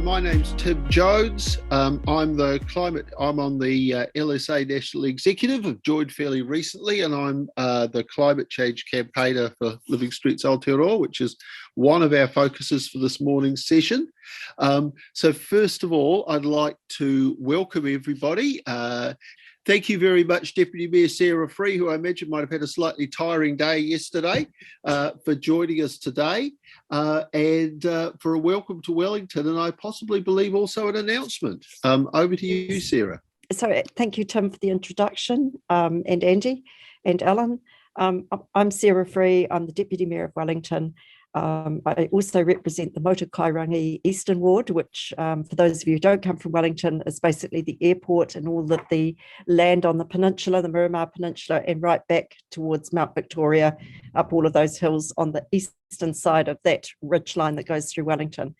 my name's Tim Jones. I'm on the LSA National Executive. I've joined fairly recently, and I'm the climate change campaigner for Living Streets Aotearoa, which is one of our focuses for this morning's session. So first of all, I'd like to welcome everybody. Thank you very much, Deputy Mayor Sarah, who I imagine might have had a slightly tiring day yesterday, for joining us today, and for a welcome to Wellington, and I possibly believe also an announcement. Over to you, Sarah. So thank you, Tim, for the introduction, and Andy and Alan. I'm Sarah Free. I'm the Deputy Mayor of Wellington. I also represent the Aotearoa Eastern Ward, which, for those of you who don't come from Wellington, is basically the airport and all of the land on the peninsula, the Miramar Peninsula, and right back towards Mount Victoria, up all of those hills on the eastern side of that ridge line that goes through Wellington.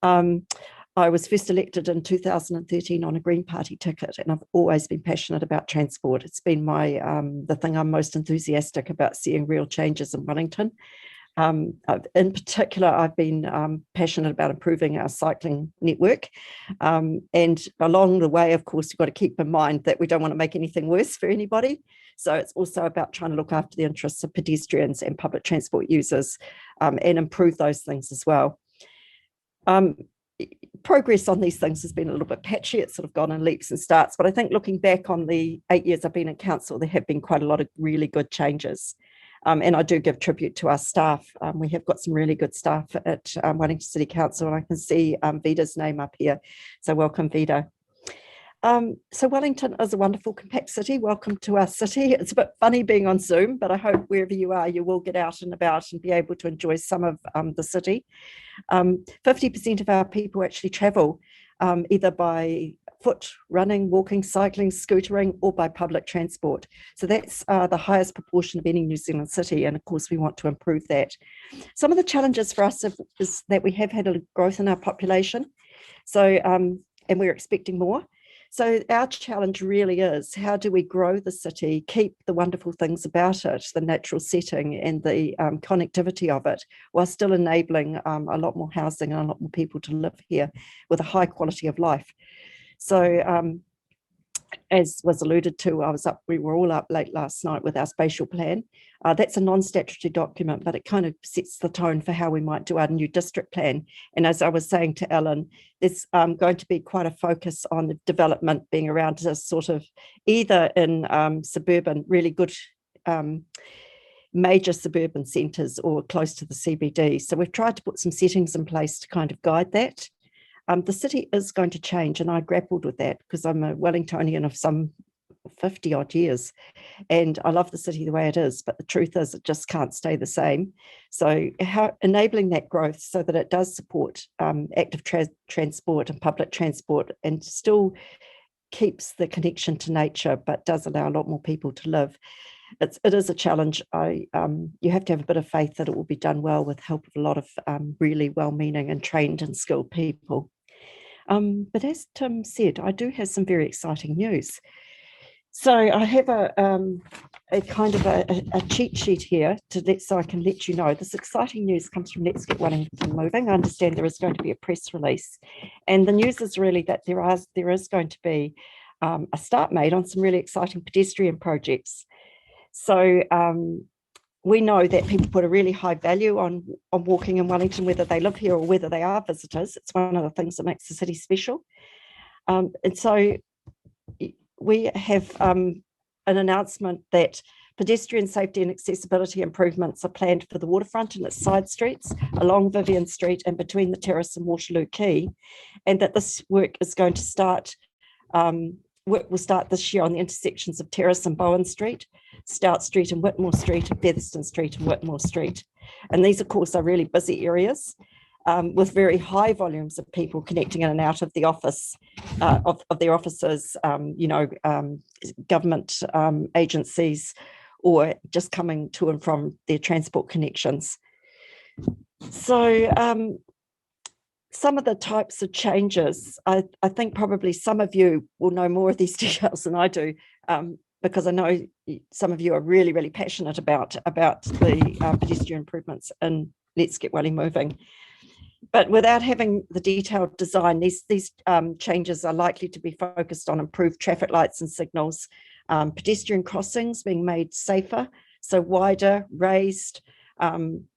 I was first elected in 2013 on a Green Party ticket, and I've always been passionate about transport. It's been the thing I'm most enthusiastic about, seeing real changes in Wellington. In particular, I've been passionate about improving our cycling network. And along the way, of course, you've got to keep in mind that we don't want to make anything worse for anybody. So it's also about trying to look after the interests of pedestrians and public transport users, and improve those things as well. Progress on these things has been a little bit patchy. It's sort of gone in leaps and starts. But I think looking back on the 8 years I've been in council, there have been quite a lot of really good changes. And I do give tribute to our staff. We have got some really good staff at Wellington City Council, and I can see Vida's name up here. So welcome, Vida. So Wellington is a wonderful, compact city. Welcome to our city. It's a bit funny being on Zoom, but I hope wherever you are, you will get out and about and be able to enjoy some of the city. 50% of our people actually travel either by foot, running, walking, cycling, scootering, or by public transport. So that's the highest proportion of any New Zealand city, and of course we want to improve that. Some of the challenges for us is that we have had a growth in our population, so and we're expecting more. So our challenge really is, how do we grow the city, keep the wonderful things about it, the natural setting and the connectivity of it, while still enabling a lot more housing and a lot more people to live here with a high quality of life. So as was alluded to, we were all up late last night with our spatial plan. That's a non-statutory document, but it kind of sets the tone for how we might do our new district plan. And as I was saying to Alan, there's going to be quite a focus on the development being around a sort of either in suburban, really good major suburban centres or close to the CBD. So we've tried to put some settings in place to kind of guide that. The city is going to change, and I grappled with that because I'm a Wellingtonian of some 50 odd years, and I love the city the way it is, but the truth is it just can't stay the same. So enabling that growth so that it does support active transport and public transport, and still keeps the connection to nature, but does allow a lot more people to live. It is a challenge. You have to have a bit of faith that it will be done well with help of a lot of really well-meaning and trained and skilled people. But as Tim said, I do have some very exciting news. So I have a kind of a cheat sheet here so I can let you know. This exciting news comes from Let's Get Wellington Moving. I understand there is going to be a press release, and the news is really that there is going to be a start made on some really exciting pedestrian projects. So we know that people put a really high value on walking in Wellington, whether they live here or whether they are visitors. It's one of the things that makes the city special. And so we have an announcement that pedestrian safety and accessibility improvements are planned for the waterfront and its side streets, along Vivian Street and between the Terrace and Waterloo Quay, and that this work is going to start. Work will start this year on the intersections of Terrace and Bowen Street, Stout Street and Whitmore Street, and Featherston Street and Whitmore Street. And these, of course, are really busy areas with very high volumes of people connecting in and out of the office, of their offices, government agencies, or just coming to and from their transport connections. So some of the types of changes, I think probably some of you will know more of these details than I do, because I know some of you are really, really passionate about the pedestrian improvements in Let's Get Welling Moving. But without having the detailed design, these changes are likely to be focused on improved traffic lights and signals, pedestrian crossings being made safer, so wider, raised,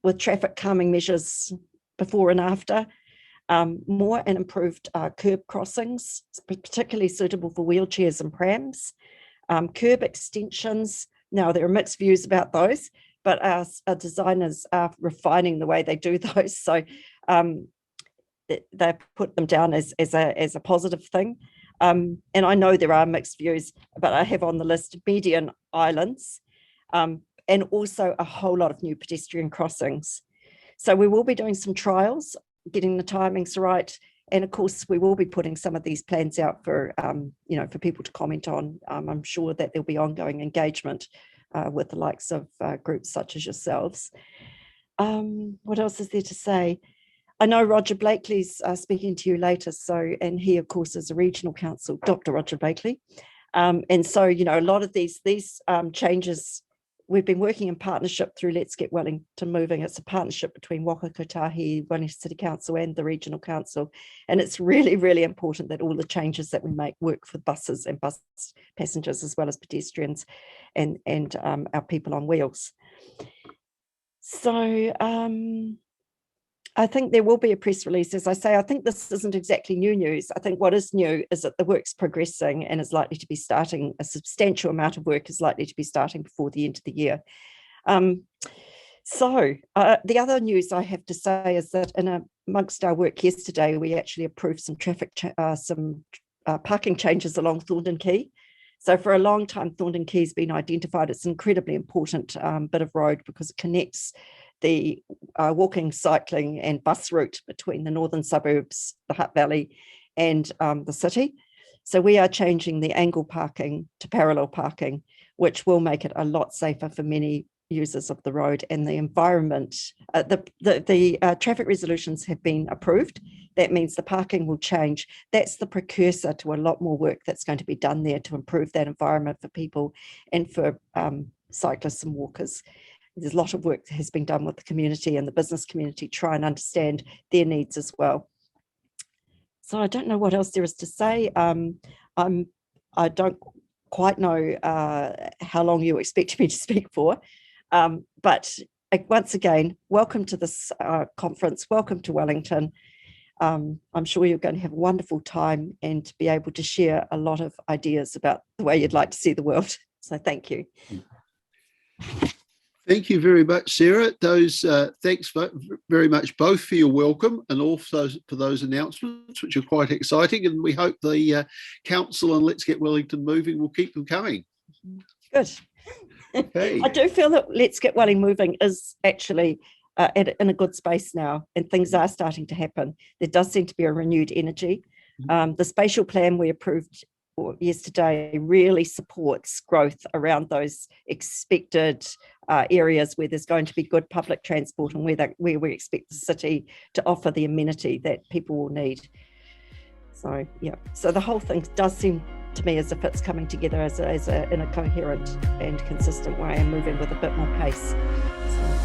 with traffic calming measures before and after, more and improved curb crossings, particularly suitable for wheelchairs and prams, curb extensions. Now, there are mixed views about those, but our designers are refining the way they do those. So they put them down as a positive thing. And I know there are mixed views, but I have on the list median islands, and also a whole lot of new pedestrian crossings. So we will be doing some trials, getting the timings right. And of course, we will be putting some of these plans out for, for people to comment on. I'm sure that there'll be ongoing engagement with the likes of groups such as yourselves. What else is there to say? I know Roger Blakely's speaking to you later, and he, of course, is a regional council, Dr. Roger Blakely. And so, a lot of these changes, we've been working in partnership through Let's Get Wellington Moving. It's a partnership between Waka Kotahi, Wellington City Council and the Regional Council. And it's really, really important that all the changes that we make work for buses and bus passengers as well as pedestrians and our people on wheels. So I think there will be a press release. As I say, I think this isn't exactly new news. I think what is new is that the work's progressing and is likely to be starting, a substantial amount of work is likely to be starting before the end of the year. So the other news I have to say is that amongst our work yesterday, we actually approved some parking changes along Thorndon Quay. So for a long time, Thorndon Quay has been identified as an incredibly important bit of road because it connects the walking, cycling and bus route between the northern suburbs, the Hutt Valley and the city. So we are changing the angle parking to parallel parking, which will make it a lot safer for many users of the road and the environment. The traffic resolutions have been approved. That means the parking will change. That's the precursor to a lot more work that's going to be done there to improve that environment for people and for cyclists and walkers. There's a lot of work that has been done with the community and the business community to try and understand their needs as well. So I don't know what else there is to say. I don't quite know how long you expect me to speak for, but once again, welcome to this conference. Welcome to Wellington. I'm sure you're going to have a wonderful time and be able to share a lot of ideas about the way you'd like to see the world. So thank you. Thank you very much, Sarah. Thanks very much both for your welcome and also for those announcements, which are quite exciting. And we hope the council and Let's Get Wellington Moving will keep them coming. Good. Okay. I do feel that Let's Get Wellington Moving is actually in a good space now, and things are starting to happen. There does seem to be a renewed energy. The spatial plan we approved yesterday really supports growth around those expected areas where there's going to be good public transport and where we expect the city to offer the amenity that people will need. So yeah, so the whole thing does seem to me as if it's coming together in a coherent and consistent way and moving with a bit more pace. So.